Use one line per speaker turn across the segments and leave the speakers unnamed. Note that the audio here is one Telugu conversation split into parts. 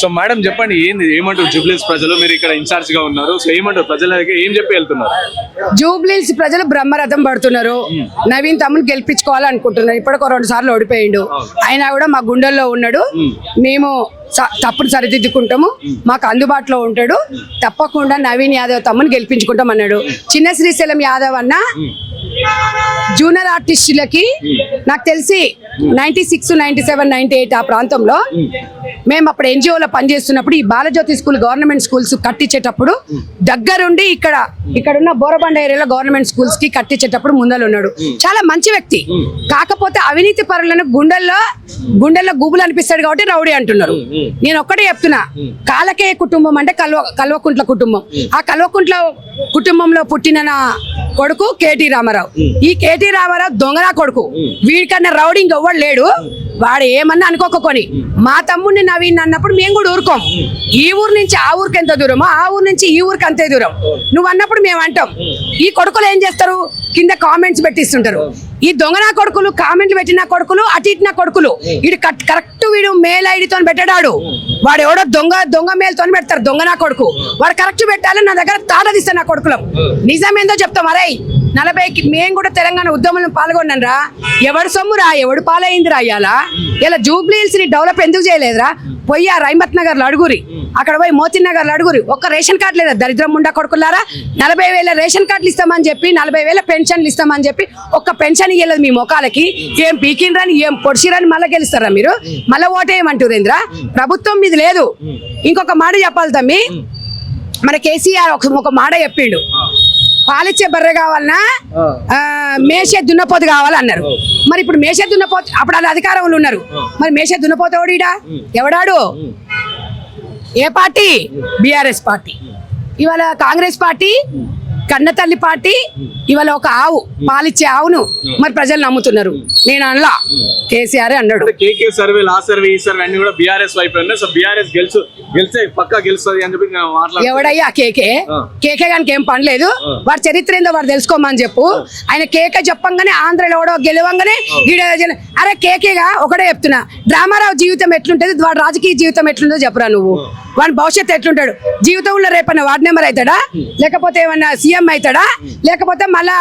సో మేడం చెప్పండి, ఏంది ఏమంటారు జూబ్లీస్ ప్రజలు? మీరు ఇక్కడ ఇన్ఛార్జ్ గా ఉన్నారు, సో ఏమంటారు ప్రజలకి, ఏం చెప్పి వెళ్తున్నారు?
జూబ్లీస్ ప్రజలు బ్రహ్మరథం పడుతున్నారు. నవీన్ తమ్ముని గెలిపించుకోవాలనుకుంటున్నారు. ఇప్పటికో 2 సార్లు ఓడిపోయిండు. అయినా కూడా మా గుండెల్లో ఉన్నాడు. మేము తప్పును సరిదిద్దుకుంటాము, మాకు అందుబాటులో ఉంటాడు. తప్పకుండా నవీన్ యాదవ్ తమ్ముని గెలిపించుకుంటాం అన్నాడు. చిన్న శ్రీశైలం యాదవ్ అన్న జూనియర్ ఆర్టిస్టులకి నాకు తెలిసి 96, 97, 98 ఆ ప్రాంతంలో మేము అప్పుడు ఎన్జిఓలో పనిచేస్తున్నప్పుడు ఈ బాలజ్యోతి స్కూల్ గవర్నమెంట్ స్కూల్స్ కట్టించేటప్పుడు దగ్గరుండి ఇక్కడున్న బోరబండ ఏరియాలో గవర్నమెంట్ స్కూల్స్ కి కట్టించేటప్పుడు ముందలు ఉన్నాడు. చాలా మంచి వ్యక్తి. కాకపోతే అవినీతి పరులను గుండెల్లో గుబులు అనిపిస్తాడు కాబట్టి రౌడీ అంటున్నారు. నేను ఒక్కటే చెప్తున్నా, కాలకేయ కుటుంబం అంటే కల్వకుంట్ల కుటుంబం. ఆ కల్వకుంట్ల కుటుంబంలో పుట్టిన నా కొడుకు కేటీ రామారావు. ఈ కేటీ రామారావు దొంగనా కొడుకు. వీడికన్నా రౌడీ ఇంకెవ్వడు లేడు. వాడు ఏమన్నా అనుకోకొని మా తమ్ముడిని నవీన్ అన్నప్పుడు మేము కూడా ఊరుకోం. ఈ ఊరు నుంచి ఆ ఊరికి ఎంత దూరమో ఆ ఊరు నుంచి ఈ ఊరికి అంతే దూరం. నువ్వు అన్నప్పుడు మేము అంటాం. ఈ కొడుకులు ఏం చేస్తారు, కింద కామెంట్స్ పెట్టిస్తుంటారు. ఈ దొంగనా కొడుకులు, కామెంట్లు పెట్టిన కొడుకులు, అటు ఇట్టిన కొడుకులు. వీడు కరెక్ట్ వీడు మేల్ ఐడితో పెట్టడాడు. వాడు ఎవడో దొంగ మేల్తో పెడతారు. దొంగనా కొడుకు వాడు కరెక్ట్ పెట్టాలి. నా దగ్గర తాట తీస్తాను నా కొడుకులం. నిజమేందో చెప్తాం. అరే 40కి మేము కూడా తెలంగాణ ఉద్యమంలో పాల్గొన్నాం రా. ఎవడు సొమ్మురా, ఎవడు పాలైందిరా ఇయ్యాలా? ఇలా జూబ్లీహిల్స్ ని డెవలప్ ఎందుకు చేయలేదురా? పోయి ఆ రైమత్ నగర్ లో అడుగురి, అక్కడ పోయి మోతిన్ నగర్ లో అడుగురి. ఒక్క రేషన్ కార్డు లేదా? దరిద్రం ముండా కొడుకులారా. 40,000 రేషన్ కార్డులు ఇస్తామని చెప్పి, 40,000 పెన్షన్లు ఇస్తామని చెప్పి ఒక్క పెన్షన్ ఇయ్యలేదు మీ మొఖాలకి. ఏం పీకినరని, ఏం పొడిచిరని మళ్ళీ గెలుస్తారా మీరు? మళ్ళీ ఓటేయమంటారేంద్రా? ప్రభుత్వం మీది లేదు. ఇంకొక మాట చెప్పాలి తమ్మి, మన కేసీఆర్ ఒక మాట చెప్పిండు. పాలిచ్చే బర్రె కావాలన్నా మేసే దున్నపోతు కావాలన్నారు. మరి ఇప్పుడు మేసే దున్నపోతు అప్పుడు అది అధికారంలో ఉన్నారు. మరి మేసే దున్నపోతు ఎవడాడు? ఏ పార్టీ? BRS party. ఇవాళ కాంగ్రెస్ పార్టీ కన్నతల్లి పార్టీ. ఇవాళ ఒక ఆవు, పాలిచ్చే ఆవును మరి ప్రజలు నమ్ముతున్నారు. నేను అనలా, కేసీఆర్ అన్నాడు.
కేకే సర్వే, ఆ సర్వే, ఈ సర్వే అన్ని కూడా బీఆర్ఎస్ వైపు ఉన్నాయి. సో బీఆర్ఎస్ గెలిస్తే పక్కా గెలుస్తుంది అని చెప్పి
ఎవడయ్యా కేకే గానికి ఏం పని లేదు. వాడి చరిత్ర ఏందో వాడు తెలుసుకోమని చెప్పు. ఆయన కేకే చెప్పంగానే ఆంధ్రలో ఎవడో గెలవంగానే అరే కేకేగా ఒకటే చెప్తున్నా. రామారావు జీవితం ఎట్లుంటది, వాడు రాజకీయ జీవితం ఎట్లుందో చెప్పురా నువ్వు. వాడి భవిష్యత్తు ఎట్లుంటాడు? జీవితంలో రేపన్నా వార్డు మెంబర్ అవుతాడా, లేకపోతే ఏమన్నా సీఎం అవుతాడా, లేకపోతే మళ్ళా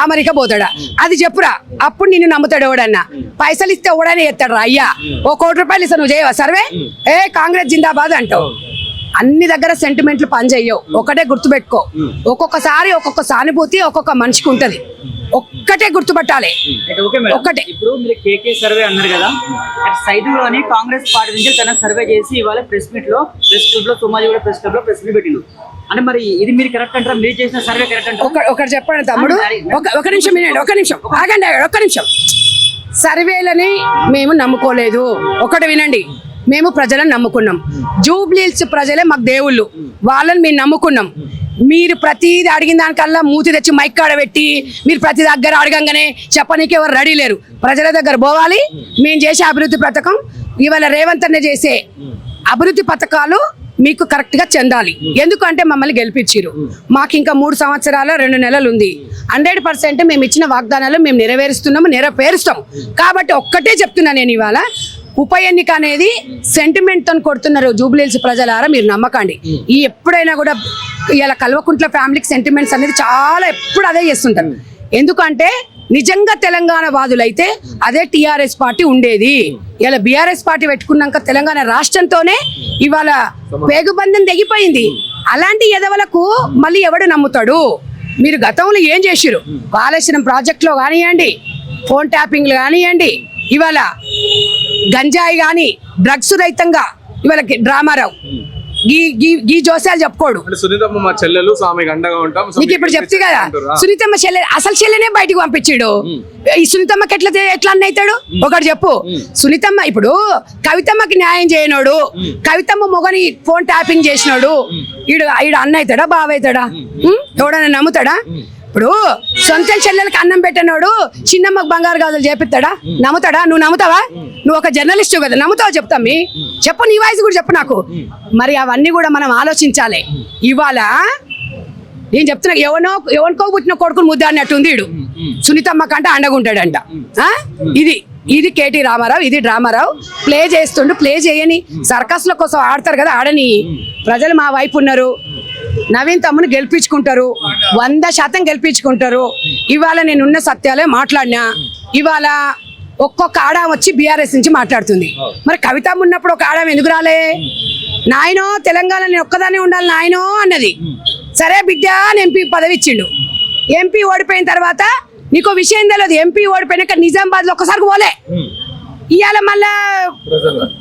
అమెరికా పోతాడా? అది చెప్పురా. అప్పుడు నిన్ను నమ్ముతాడు ఎవడన్నా. పైసలు ఇస్తే ఎవడైనా ఎత్తాడు రా. అయ్యా ₹1 కోటి ఇస్తా, నువ్వు చేయవా సర్వే? కాంగ్రెస్ జిందాబాద్ అంటావు. అన్ని దగ్గర సెంటిమెంట్లు పనిచేయవు. ఒకటే గుర్తుపెట్టుకో. ఒక్కొక్కసారి ఒక్కొక్క సానుభూతి ఒక్కొక్క మనిషికి ఉంటది. ఒక్కటే గుర్తుపట్టాలి. ఒక్కటే.
ఇప్పుడు మీరు కేకే సర్వే అన్నారు కదా, సైదులోని కాంగ్రెస్ పార్టీ నుంచి తన సర్వే చేసి ఇవాళ ప్రెస్ క్లబ్ లో సోమాజీ కూడా ప్రెస్ క్లబ్ లో ప్రెస్ మీట్ పెట్టిండు. అంటే మరి ఇది మీరు కరెక్ట్ అంటారా? మీరు చేసిన సర్వే కరెక్ట్ అంటారా?
ఒకటి చెప్పండి తమ్ముడు, ఒక నిమిషం వినండి. ఒక్క నిమిషం. సర్వేలని మేము నమ్ముకోలేదు. ఒకటి వినండి, మేము ప్రజలను నమ్ముకున్నాం. జూబ్లీహిల్స్ ప్రజలే మాకు దేవుళ్ళు. వాళ్ళని మేము నమ్ముకున్నాం. మీరు ప్రతిదీ అడిగిన దానికల్లా మూతి తెచ్చి మైక్ కాడ పెట్టి మీరు ప్రతి దగ్గర అడగంగానే చెప్పనీకి ఎవరు రెడీ లేరు. ప్రజల దగ్గర పోవాలి. మేము చేసే అభివృద్ధి పథకం, ఇవాళ రేవంత్ అన్న చేసే అభివృద్ధి పథకాలు మీకు కరెక్ట్ గా చెందాలి. ఎందుకంటే మమ్మల్ని గెలిపించారు. మాకు ఇంకా 3 సంవత్సరాల 2 నెలలు ఉంది. 100% మేము ఇచ్చిన వాగ్దానాలు మేము నెరవేరుస్తాం. కాబట్టి ఒక్కటే చెప్తున్నా నేను, ఇవాళ ఉప ఎన్నిక అనేది సెంటిమెంట్ తో కొడుతున్నారు జూబ్లీహిల్స్ ప్రజలారా. మీరు నమ్మకండి. ఈ ఎప్పుడైనా కూడా ఇలా కల్వకుంట్ల ఫ్యామిలీకి సెంటిమెంట్స్ అనేది చాలా ఎప్పుడు అదే చేస్తుంటారు. ఎందుకంటే నిజంగా తెలంగాణ వాదులైతే అదే టీఆర్ఎస్ పార్టీ ఉండేది. ఇలా బీఆర్ఎస్ పార్టీ పెట్టుకున్నాక తెలంగాణ రాష్ట్రంతోనే ఇవాళ పేగుబంధం తెగిపోయింది. అలాంటి ఎదవలకు మళ్ళీ ఎవడు నమ్ముతాడు? మీరు గతంలో ఏం చేసిరు? కాళేశ్వరం ప్రాజెక్టులో కానివ్వండి, ఫోన్ ట్యాపింగ్లు కానివ్వండి, ఇవాళ గంజాయి కానీ డ్రగ్స్ రహితంగా ఇవాళ రామారావు గీ జోసాలు చెప్పుకోడు.
సునీతమ్మ మా చెల్లెలు, ఆమెకు అండగా ఉంటాం.
నీకు ఇప్పుడు చెప్తే కదా, సునీతమ్మ అసలు చెల్లెనే బయటకు పంపించాడు. ఈ సునీతమ్మకి ఎట్లా అన్న అవుతాడు? ఒకటి చెప్పు. సునీతమ్మ ఇప్పుడు కవితమ్మకి న్యాయం చేయనోడు, కవితమ్మ మొగని ఫోన్ ట్యాపింగ్ చేసినోడు ఈడు అన్న అవుతాడా, బావ అవుతాడా? ఎవడన్నా నమ్ముతాడా? ఇప్పుడు సొంత చెల్లెలకి అన్నం పెట్టినోడు చిన్నమ్మకు బంగారు గాజులు చేపిస్తాడా? నమ్ముతాడా? నువ్వు నమ్ముతావా? నువ్వు ఒక జర్నలిస్ట్ కదా, నమ్ముతావా? చెప్తాం. చెప్పు, నీ వాయిస్ కూడా చెప్పు నాకు. మరి అవన్నీ కూడా మనం ఆలోచించాలి. ఇవాళ నేను చెప్తున్నా, ఎవరికో పుట్టిన కొడుకుని ముద్ద అన్నట్టుంది. సునీతమ్మ కంటే అండగుంటాడంట. ఇది ఇది కేటీ రామారావు, ఇది డ్రామారావు. ప్లే చేస్తుండు, ప్లే చేయని. సర్కస్ల కోసం ఆడతారు కదా, ఆడని. ప్రజలు మా వైపు ఉన్నారు. నవీన్ తమ్ముని గెలిపించుకుంటారు, 100% గెలిపించుకుంటారు. ఇవాళ నేనున్న సత్యాలే మాట్లాడినా. ఇవాళ ఒక్కొక్క ఆడ వచ్చి బీఆర్ఎస్ నుంచి మాట్లాడుతుంది. మరి కవితమ్మ ఉన్నప్పుడు ఒక ఆడ ఎందుకు రాలే? నాయనో తెలంగాణ నేను ఒక్కదానే ఉండాలి నాయనో అన్నది. సరే బిడ్డ అని ఎంపీ పదవి ఇచ్చిండు. ఎంపీ ఓడిపోయిన తర్వాత నీకు విషయం తెలియదు. ఎంపీ ఓడిపోయినాక నిజామాబాద్ లో ఒక్కసారి పోలే. ఇవాళ మళ్ళా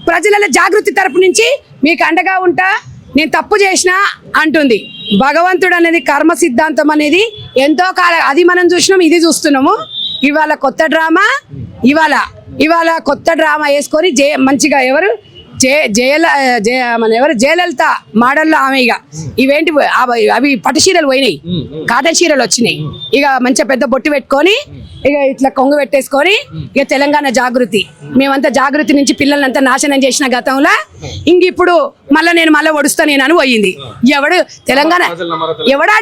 ప్రజల జాగృతి తరపు నుంచి మీకు అండగా ఉంటా, నేను తప్పు చేసిన అంటుంది. భగవంతుడు అనేది కర్మ సిద్ధాంతం అనేది ఎంతో కాలం అది మనం చూసినాం, ఇది చూస్తున్నాము. ఇవాళ కొత్త డ్రామా, ఇవాళ కొత్త డ్రామా వేసుకొని మంచిగా ఎవరు జయలలిత మోడల్లో ఆమె. ఇక ఇవేంటి అవి పట్టు చీరలు పోయినాయి, కాటన్ చీరలు వచ్చినాయి. ఇక మంచిగా పెద్ద బొట్టు పెట్టుకొని ఇక ఇట్లా కొంగు పెట్టేసుకొని ఇక తెలంగాణ జాగృతి, మేమంతా జాగృతి నుంచి పిల్లలంతా నాశనం చేసిన గతంలో ఇంక ఇప్పుడు నేను మళ్ళీ ఒడుస్తాను అని పోయింది. ఎవడు తెలంగాణ ఎవడా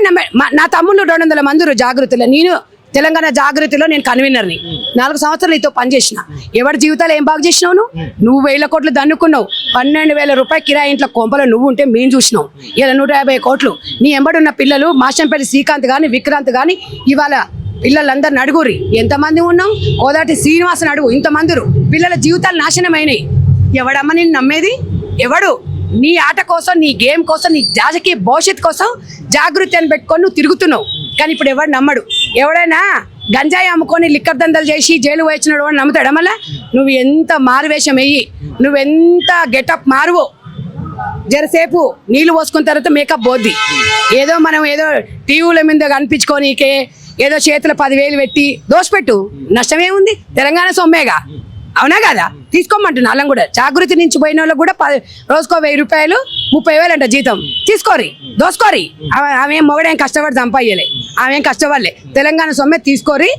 నా తమ్ముళ్ళు 200 మంది జాగృతిలో, నేను తెలంగాణ జాగృతిలో నేను కన్వీనర్ని. 4 సంవత్సరాలు నీతో పనిచేసిన. ఎవరి జీవితాలు ఏం బాగు చేసినావు? నువ్వు 1000 కోట్లు దన్నుకున్నావు. 12,000 రూపాయలు కిరాయి ఇంట్లో కొంపలో నువ్వు ఉంటే మేము చూసినావు. ఇలా 150 కోట్లు నీ ఎంబడున్న పిల్లలు మాషంపల్లి శ్రీకాంత్ కానీ విక్రాంత్ కానీ ఇవాళ పిల్లలందరిని అడుగురి ఎంతమంది ఉన్నాం. కోదాటి శ్రీనివాసన్ అడుగు, ఇంతమంది పిల్లల జీవితాలు నాశనం అయినాయి. ఎవడమ్మ నేను నమ్మేది? ఎవడు? నీ ఆట కోసం, నీ గేమ్ కోసం, నీ రాజకీయ భవిష్యత్ కోసం జాగృతి అని పెట్టుకొని నువ్వు తిరుగుతున్నావు. కానీ ఇప్పుడు ఎవడు నమ్మడు. ఎవడైనా గంజాయి అమ్ముకొని లిక్కర్ దందలు చేసి జైలు వచ్చినాడు అని నమ్ముతాడా? మళ్ళా నువ్వు ఎంత మారువేషం వెయ్యి, నువ్వెంత గెటప్ మారువో, జరసేపు నీళ్లు పోసుకున్న తర్వాత మేకప్ పోద్ది. ఏదో మనం టీవీల మీద కనిపించుకోనీకే ఏదో చేతుల 10,000 పెట్టి దోషపెట్టు, నష్టమేముంది? తెలంగాణ సొమ్మేగా, అవునా కదా? తీసుకోమంటున్నా. వాళ్ళని కూడా జాగృతి నుంచి పోయిన వాళ్ళకి కూడా రోజుకో 1000 రూపాయలు 30,000 అంట జీతం తీసుకోరి, దోసుకోరి. ఆమె మొగడేం కష్టపడి సంపాయ్యలే, ఆమెం కష్టపడలే. తెలంగాణ సొమ్మే తీసుకోరి.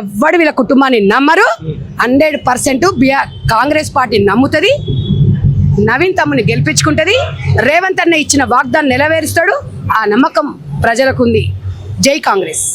ఎవ్వడు వీళ్ళ కుటుంబాన్ని నమ్మరు. 100% కాంగ్రెస్ పార్టీ నమ్ముతుంది. నవీన్ తమ్ముని గెలిపించుకుంటుంది. రేవంత్ అన్న ఇచ్చిన వాగ్దానం నెరవేరుస్తాడు. ఆ నమ్మకం ప్రజలకు ఉంది. జై కాంగ్రెస్.